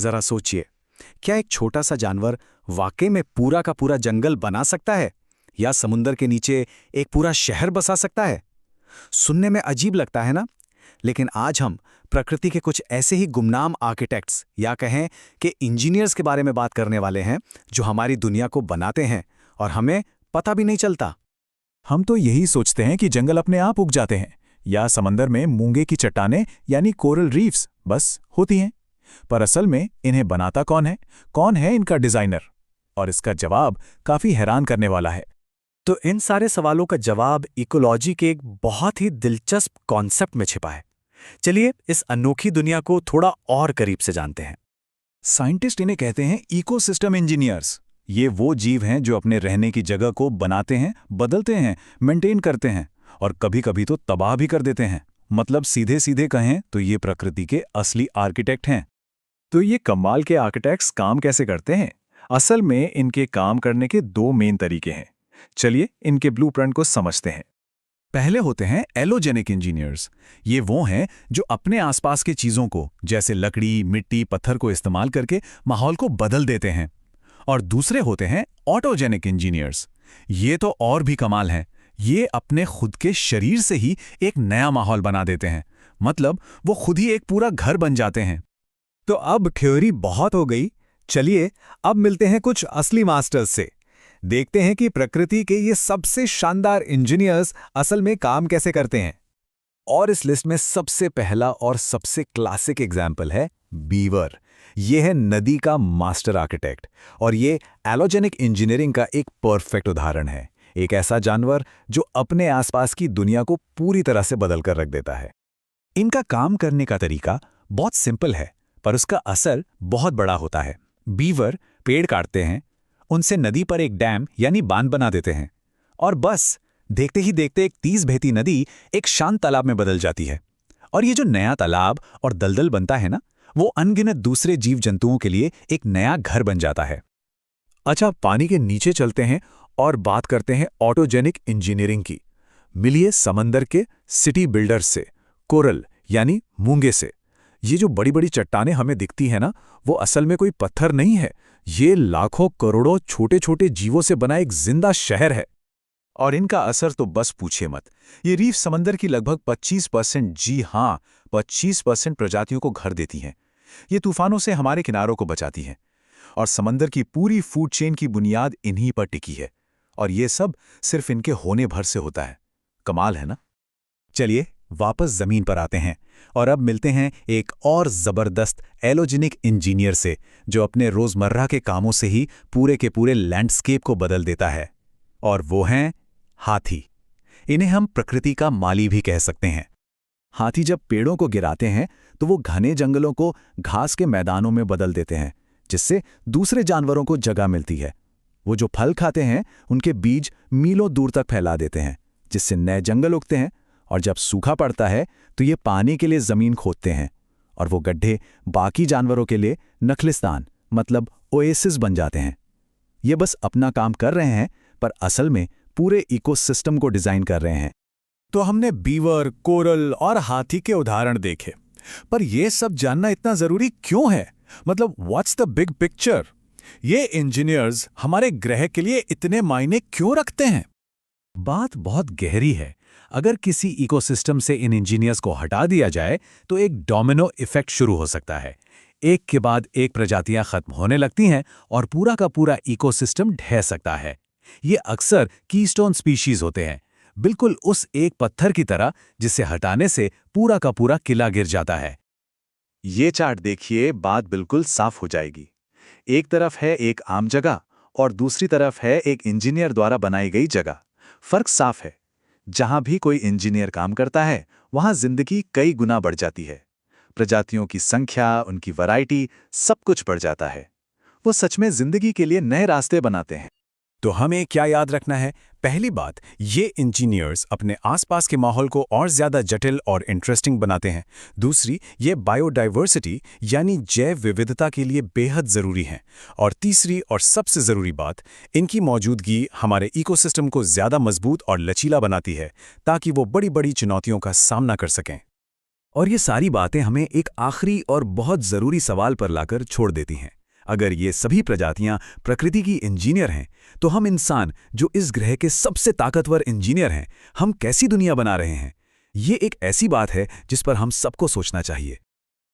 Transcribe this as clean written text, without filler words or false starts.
जरा सोचिए, क्या एक छोटा सा जानवर वाकई में पूरा का पूरा जंगल बना सकता है या समुंदर के नीचे एक पूरा शहर बसा सकता है? सुनने में अजीब लगता है ना? लेकिन आज हम प्रकृति के कुछ ऐसे ही गुमनाम आर्किटेक्ट्स या कहें कि इंजीनियर्स के बारे में बात करने वाले हैं जो हमारी दुनिया को बनाते हैं और हमें पता भी नहीं चलता। हम तो यही सोचते हैं कि जंगल अपने आप उग जाते हैं या समंदर में मूंगे की चट्टानें यानी कोरल रीफ्स बस होती हैं। पर असल में इन्हें बनाता कौन है? कौन है इनका डिजाइनर? और इसका जवाब काफी हैरान करने वाला है। तो इन सारे सवालों का जवाब इकोलॉजी के एक बहुत ही दिलचस्प कॉन्सेप्ट में छिपा है। चलिए इस अनोखी दुनिया को थोड़ा और करीब से जानते हैं। साइंटिस्ट इन्हें कहते हैं इकोसिस्टम इंजीनियर्स। ये वो जीव हैं जो अपने रहने की जगह को बनाते हैं, बदलते हैं, मेंटेन करते हैं और कभी-कभी तो तबाह भी कर देते हैं। मतलब सीधे सीधे कहें तो ये प्रकृति के असली आर्किटेक्ट हैं। तो ये कमाल के आर्किटेक्ट्स काम कैसे करते हैं? असल में इनके काम करने के दो मेन तरीके हैं। चलिए इनके ब्लूप्रिंट को समझते हैं। पहले होते हैं एलोजेनिक इंजीनियर्स। ये वो हैं जो अपने आसपास के चीजों को जैसे लकड़ी, मिट्टी, पत्थर को इस्तेमाल करके माहौल को बदल देते हैं। और दूसरे होते हैं ऑटोजेनिक इंजीनियर्स। ये तो और भी कमाल हैं। ये अपने खुद के शरीर से ही एक नया माहौल बना देते हैं। मतलब वो खुद ही एक पूरा घर बन जाते हैं। तो अब थ्योरी बहुत हो गई। चलिए अब मिलते हैं कुछ असली मास्टर्स से। देखते हैं कि प्रकृति के ये सबसे शानदार इंजीनियर्स असल में काम कैसे करते हैं। और इस लिस्ट में सबसे पहला और सबसे क्लासिक एग्जाम्पल है बीवर। ये है नदी का मास्टर आर्किटेक्ट और ये एलोजेनिक इंजीनियरिंग का एक परफेक्ट उदाहरण है। एक ऐसा जानवर जो अपने आसपास की दुनिया को पूरी तरह से बदल कर रख देता है। इनका काम करने का तरीका बहुत सिंपल है पर उसका असर बहुत बड़ा होता है। बीवर पेड़ काटते हैं, उनसे नदी पर एक डैम यानी बांध बना देते हैं और बस देखते ही देखते एक तीस बहती नदी एक शांत तालाब में बदल जाती है। और ये जो नया तालाब और दलदल बनता है ना, वो अनगिनत दूसरे जीव जंतुओं के लिए एक नया घर बन जाता है। अच्छा, पानी के नीचे चलते हैं और बात करते हैं ऑटोजेनिक इंजीनियरिंग की। मिलिए समंदर के सिटी बिल्डर्स से, कोरल यानी मूंगे से। ये जो बड़ी बड़ी चट्टानें हमें दिखती है ना, वो असल में कोई पत्थर नहीं है। ये लाखों करोड़ों छोटे छोटे जीवों से बना एक जिंदा शहर है। और इनका असर तो बस पूछिए मत। ये रीफ समंदर की लगभग 25%, जी हाँ 25% प्रजातियों को घर देती हैं। ये तूफानों से हमारे किनारों को बचाती हैं और समंदर की पूरी फूड चेन की बुनियाद इन्हीं पर टिकी है। और ये सब सिर्फ इनके होने भर से होता है। कमाल है ना? चलिए वापस जमीन पर आते हैं और अब मिलते हैं एक और जबरदस्त एलोजेनिक इंजीनियर से जो अपने रोजमर्रा के कामों से ही पूरे के पूरे लैंडस्केप को बदल देता है। और वो हैं हाथी। इन्हें हम प्रकृति का माली भी कह सकते हैं। हाथी जब पेड़ों को गिराते हैं तो वो घने जंगलों को घास के मैदानों में बदल देते हैं, जिससे दूसरे जानवरों को जगह मिलती है। वो जो फल खाते हैं उनके बीज मीलों दूर तक फैला देते हैं, जिससे नए जंगल उगते हैं। और जब सूखा पड़ता है तो ये पानी के लिए जमीन खोदते हैं और वो गड्ढे बाकी जानवरों के लिए नखलिस्तान मतलब ओएसिस बन जाते हैं। ये बस अपना काम कर रहे हैं पर असल में पूरे इकोसिस्टम को डिजाइन कर रहे हैं। तो हमने बीवर, कोरल और हाथी के उदाहरण देखे, पर यह सब जानना इतना जरूरी क्यों है? मतलब व्हाट्स द बिग पिक्चर? ये इंजीनियर्स हमारे ग्रह के लिए इतने मायने क्यों रखते हैं? बात बहुत गहरी है। अगर किसी इकोसिस्टम से इन इंजीनियर्स को हटा दिया जाए तो एक डोमिनो इफेक्ट शुरू हो सकता है। एक के बाद एक प्रजातियां खत्म होने लगती हैं और पूरा का पूरा इकोसिस्टम ढह सकता है। ये अक्सर कीस्टोन स्पीशीज होते हैं, बिल्कुल उस एक पत्थर की तरह जिसे हटाने से पूरा का पूरा किला गिर जाता है। ये चार्ट देखिए, बात बिल्कुल साफ हो जाएगी। एक तरफ है एक आम जगह और दूसरी तरफ है एक इंजीनियर द्वारा बनाई गई जगह। फर्क साफ है। जहां भी कोई इंजीनियर काम करता है वहां जिंदगी कई गुना बढ़ जाती है। प्रजातियों की संख्या, उनकी वैरायटी, सब कुछ बढ़ जाता है। वो सच में जिंदगी के लिए नए रास्ते बनाते हैं। तो हमें क्या याद रखना है? पहली बात, ये इंजीनियर्स अपने आसपास के माहौल को और ज्यादा जटिल और इंटरेस्टिंग बनाते हैं। दूसरी, ये बायोडाइवर्सिटी यानी जैव विविधता के लिए बेहद जरूरी हैं। और तीसरी और सबसे जरूरी बात, इनकी मौजूदगी हमारे इकोसिस्टम को ज्यादा मजबूत और लचीला बनाती है ताकि वो बड़ी बड़ी चुनौतियों का सामना कर सकें। और ये सारी बातें हमें एक आखिरी और बहुत ज़रूरी सवाल पर लाकर छोड़ देती हैं। अगर ये सभी प्रजातियां प्रकृति की इंजीनियर हैं, तो हम इंसान, जो इस ग्रह के सबसे ताकतवर इंजीनियर हैं, हम कैसी दुनिया बना रहे हैं? ये एक ऐसी बात है जिस पर हम सबको सोचना चाहिए।